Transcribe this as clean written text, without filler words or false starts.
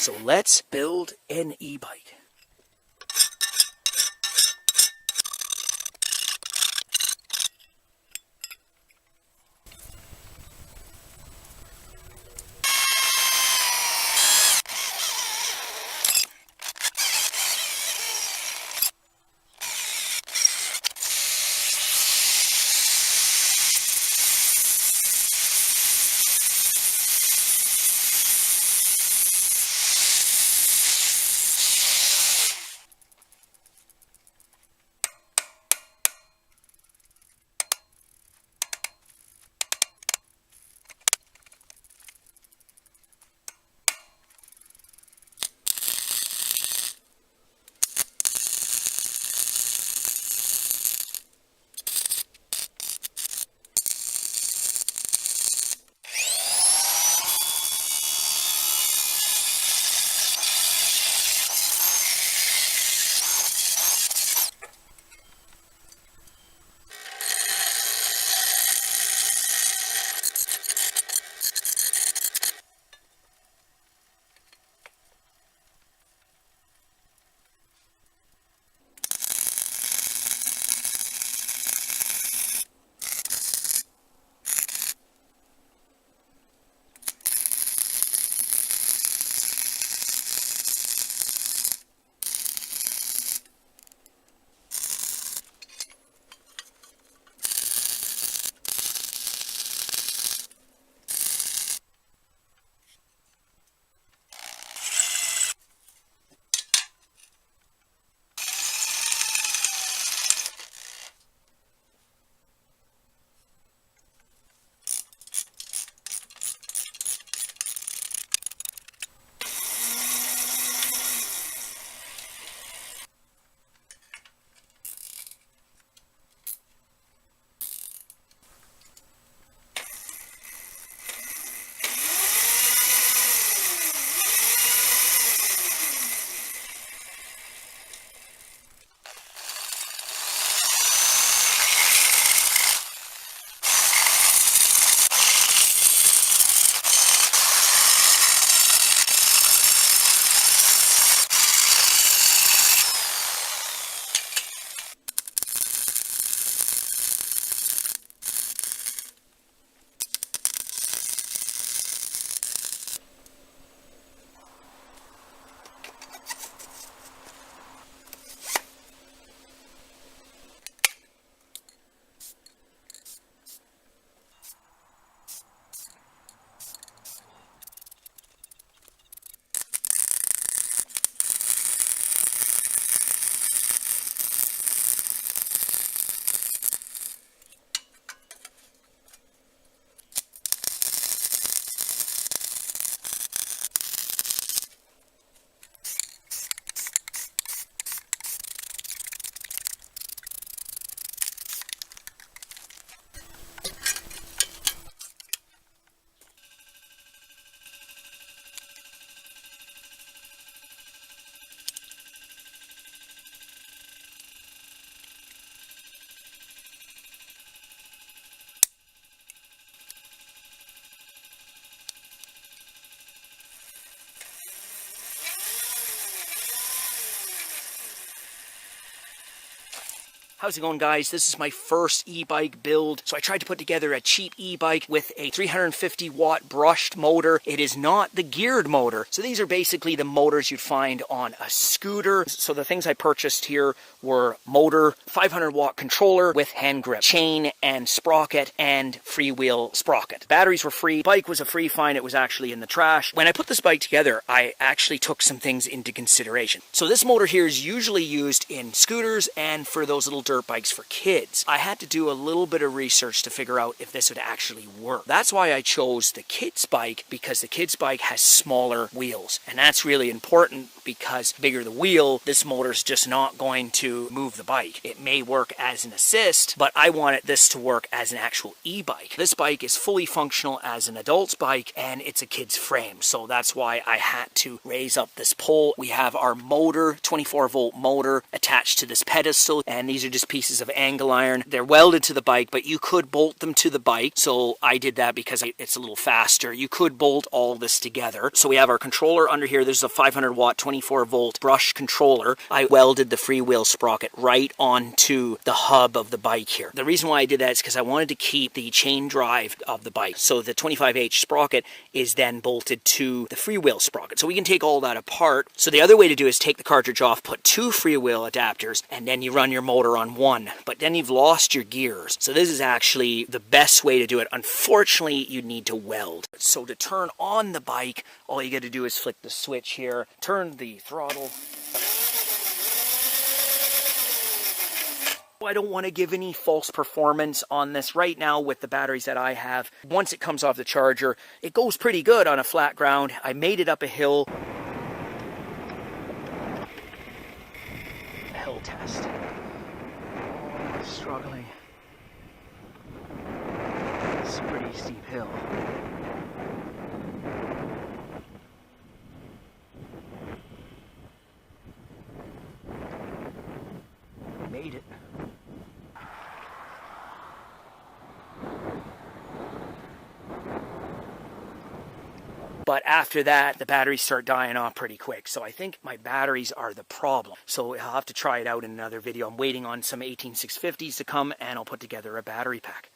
So let's build an e-bike. How's it going, guys? This is my first e-bike build. So I tried to put together a cheap e-bike with a 350 watt brushed motor. It is not the geared motor. So these are basically the motors you'd find on a scooter. So the things I purchased here were motor, 500 watt controller with hand grip, chain and sprocket, and freewheel sprocket. Batteries were free. Bike was a free find. It was actually in the trash. When I put this bike together, I actually took some things into consideration. So this motor here is usually used in scooters and for those little dirt bikes for kids. I had to do a little bit of research to figure out if this would actually work. That's why I chose the kids bike, because the kids bike has smaller wheels, and that's really important because the bigger the wheel, this motor's just not going to move the bike. It may work as an assist, but I wanted this to work as an actual e-bike. This bike is fully functional as an adult's bike, and it's a kid's frame, so that's why I had to raise up this pole. We have our motor, 24 volt motor attached to this pedestal, and these are just just pieces of angle iron. They're welded to the bike, but you could bolt them to the bike. So I did that because it's a little faster. You could bolt all this together. So we have our controller under here. There's a 500 watt, 24 volt brush controller. I welded the freewheel sprocket right onto the hub of the bike here. The reason why I did that is because I wanted to keep the chain drive of the bike. So the 25H sprocket is then bolted to the freewheel sprocket. So we can take all that apart. So the other way to do is take the cartridge off, put two freewheel adapters, and then you run your motor on one. But then you've lost your gears. So this is actually the best way to do it. Unfortunately, you need to weld. So to turn on the bike, all you got to do is flick the switch here, turn the throttle. I don't want to give any false performance on this right now with the batteries that I have. Once it comes off the charger, it goes pretty good on a flat ground. I made it up a hill. Hill test. Oh, struggling. It's a pretty steep hill. Made it. But after that, the batteries start dying off pretty quick. So I think my batteries are the problem. So I'll have to try it out in another video. I'm waiting on some 18650s to come and I'll put together a battery pack.